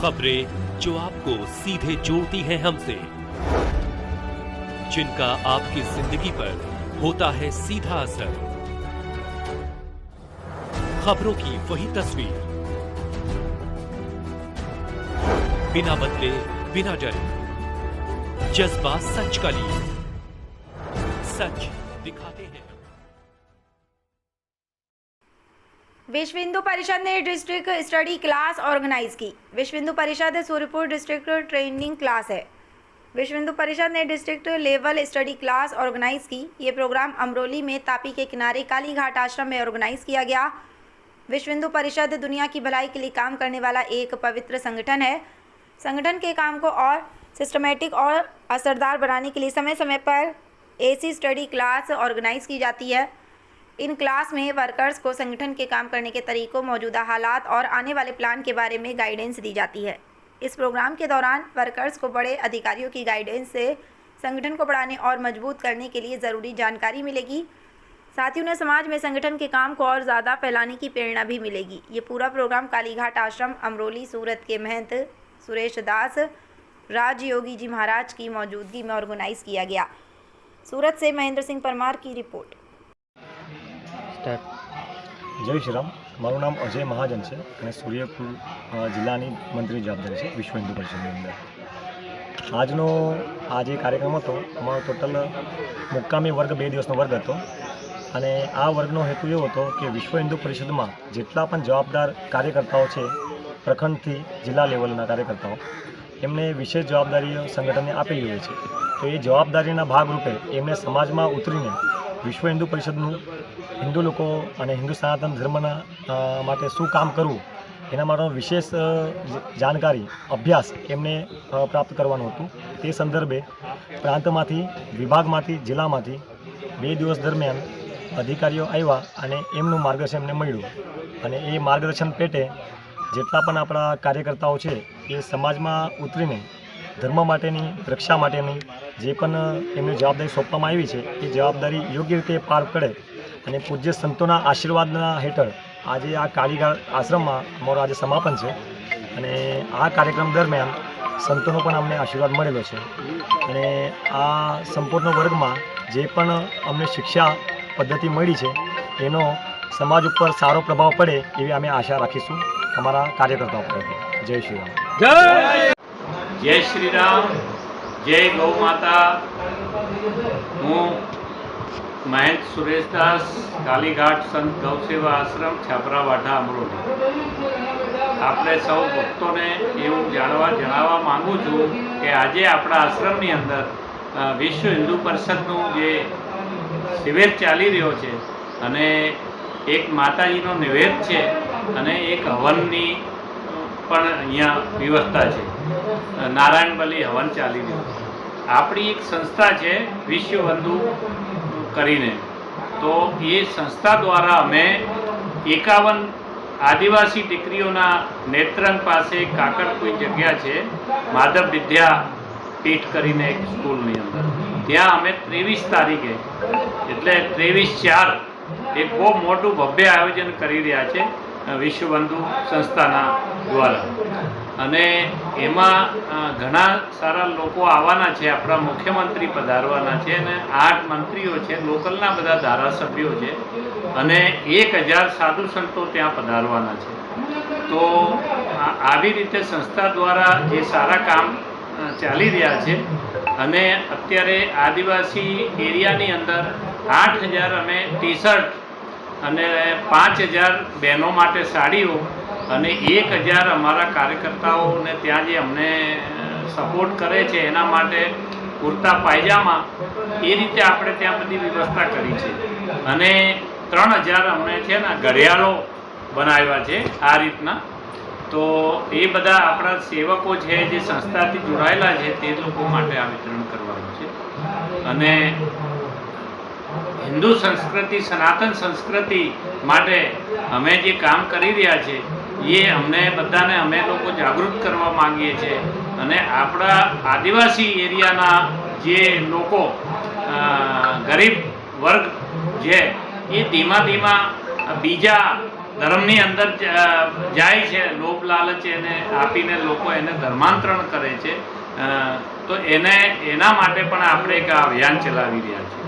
खबरें जो आपको सीधे जोड़ती हैं हमसे, जिनका आपकी जिंदगी पर होता है सीधा असर। खबरों की वही तस्वीर, बिना बदले बिना डरे, जज्बा सच का लिए, सच दिखाते हैं। विश्व हिंदू परिषद ने डिस्ट्रिक्ट स्टडी क्लास ऑर्गेनाइज की। विश्व हिंदू परिषद सूर्यपुर डिस्ट्रिक्ट ट्रेनिंग क्लास है। विश्व हिंदू परिषद ने district level study class organise की। ये प्रोग्राम अमरोली में तापी के किनारे काली घाट आश्रम में ऑर्गेनाइज किया गया। विश्व हिंदू परिषद दुनिया की भलाई के लिए काम करने वाला एक पवित्र संगठन है। संगठन के काम को और सिस्टमेटिक और असरदार बनाने के लिए समय समय पर ऐसी स्टडी क्लास ऑर्गेनाइज की जाती है। इन क्लास में वर्कर्स को संगठन के काम करने के तरीकों, मौजूदा हालात और आने वाले प्लान के बारे में गाइडेंस दी जाती है। इस प्रोग्राम के दौरान वर्कर्स को बड़े अधिकारियों की गाइडेंस से संगठन को बढ़ाने और मजबूत करने के लिए ज़रूरी जानकारी मिलेगी। साथ ही उन्हें समाज में संगठन के काम को और ज़्यादा फैलाने की प्रेरणा भी मिलेगी। ये पूरा प्रोग्राम कालीघाट आश्रम अमरोली सूरत के महंत सुरेश दास राजयोगी जी महाराज की मौजूदगी में ऑर्गेनाइज किया गया। सूरत से महेंद्र सिंह परमार की रिपोर्ट। जय श्री राम। मारू नाम अजय महाजन है અને સૂર્યપુર જિલ્લાની મંત્રી જવાબદારી છે વિશ્વ હિન્દુ પરિષદની અંદર। આજનો આ જે કાર્યક્રમ હતો અમારો ટોટલ મુક્કામી વર્ગ 2 દિવસનો વર્ગ હતો અને આ વર્ગનો હેતુ એવો હતો કે વિશ્વ હિન્દુ પરિષદમાં જેટલા પણ જવાબદાર કાર્યકર્તાઓ છે પ્રખંડથી જિલ્લા લેવલના કાર્યકર્તાઓ એમને વિશેષ જવાબદારીઓ સંગઠનને આપેલી હોય છે। તો એ જવાબદારીના ભાગરૂપે એમને સમાજમાં ઉતરીને વિશ્વ હિન્દુ પરિષદનું હિન્દુ લોકો અને હિન્દુ સનાતન ધર્મના માટે શું કામ કરવું એના માટેનો વિશેષ જાણકારી અભ્યાસ એમને પ્રાપ્ત કરવાનું હતું। તે સંદર્ભે પ્રાંતમાંથી વિભાગમાંથી જિલ્લામાંથી 2 દિવસ દરમિયાન અધિકારીઓ આવ્યા અને એમનું માર્ગદર્શન એમને મળ્યું અને એ માર્ગદર્શન પેટે જેટલા પણ આપણા કાર્યકર્તાઓ છે એ સમાજમાં ઉતરીને ધર્મ માટેની રક્ષા માટેની જે પણ એમને જવાબદારી સોંપવામાં આવી છે એ જવાબદારી યોગ્ય રીતે પાર પડે અને પૂજ્ય સંતોના આશીર્વાદના હેઠળ આજે આ કાલીઘાટ આશ્રમમાં અમારું આજે સમાપન છે અને આ કાર્યક્રમ દરમિયાન સંતોનો પણ અમને આશીર્વાદ મળેલો છે અને આ સંપૂર્ણ વર્ગમાં જે પણ અમને શિક્ષા પદ્ધતિ મળી છે એનો સમાજ ઉપર સારો પ્રભાવ પડે એવી અમે આશા રાખીશું અમારા કાર્યકર્તાઓ પરથી। જય શ્રી રામ। जय श्री राम। जय गौ माता। हूँ महंत सुरेश दास कालीघाट संत गौसेवा आश्रम छापरावाठा अमरोली। आपणे सौ भक्तों ने एवं जणावा मांगू छूँ कि आज अपना आश्रमनी अंदर विश्व हिंदू परिषदनु जे शिविर चाली रह्यो छे अने एक माताजीनो निवेद छे अने एक हवननी पण अहींया व्यवस्था है। नारायण बली हवन चाली रह्यो। आपणी एक संस्था है विश्व बंधु करीने, तो ये संस्था द्वारा अमे 51 आदिवासी दीकरीओना नेत्रंग पासे काकड़ कोई जग्या है माधव विद्या पीठ करीने एक स्कूलनी अंदर त्यां अमे 23 तारीखे एटले 23/4 एक बहुत मोटुं भव्य आयोजन करी रह्या छे विश्व बंधु संस्थाना द्वारा अने एमां घणा सारा लोको आववाना छे। आपणा मुख्यमंत्री पधारवाना छे अने 8 मंत्रीओ छे, लोकलना बधा धारासभ्यो छे अने 1000 साधु संतो त्यां पधारवाना छे। तो आवी रीते संस्था द्वारा जे सारा काम चाली रह्या छे अने अत्यारे आदिवासी एरियानी अंदर 8000 अमे टी शर्ट અને 5000 બહેનો માટે સાડીઓ અને 1000 અમારા કાર્યકર્તાઓને ત્યાં જે અમને સપોર્ટ કરે છે એના માટે કુર્તા પાયજામા એ રીતે આપણે ત્યાં બધી વ્યવસ્થા કરી છે અને 3000 અમને છે ને ઘડિયાળો બનાવ્યા છે આ રીતના। તો એ બધા આપણા સેવકો છે જે સંસ્થાથી જોડાયેલા છે તે લોકો માટે આ વિતરણ કરવાનું છે અને हिंदू संस्कृति सनातन संस्कृति माटे अमे जे काम करी रह्या छे ये अमने बधाने अमे लोग जागृत करवा मांगीए छे अने आपणा आदिवासी एरियाना जे लोको गरीब वर्ग जे ये धीमा धीमा बीजा ધર્મની અંદર જાય છે, લોભ લાલચ એને આપીને લોકો એને ધર્માંતરણ કરે છે, તો એના માટે પણ આપણે એક અભિયાન ચલાવી રહ્યા છીએ.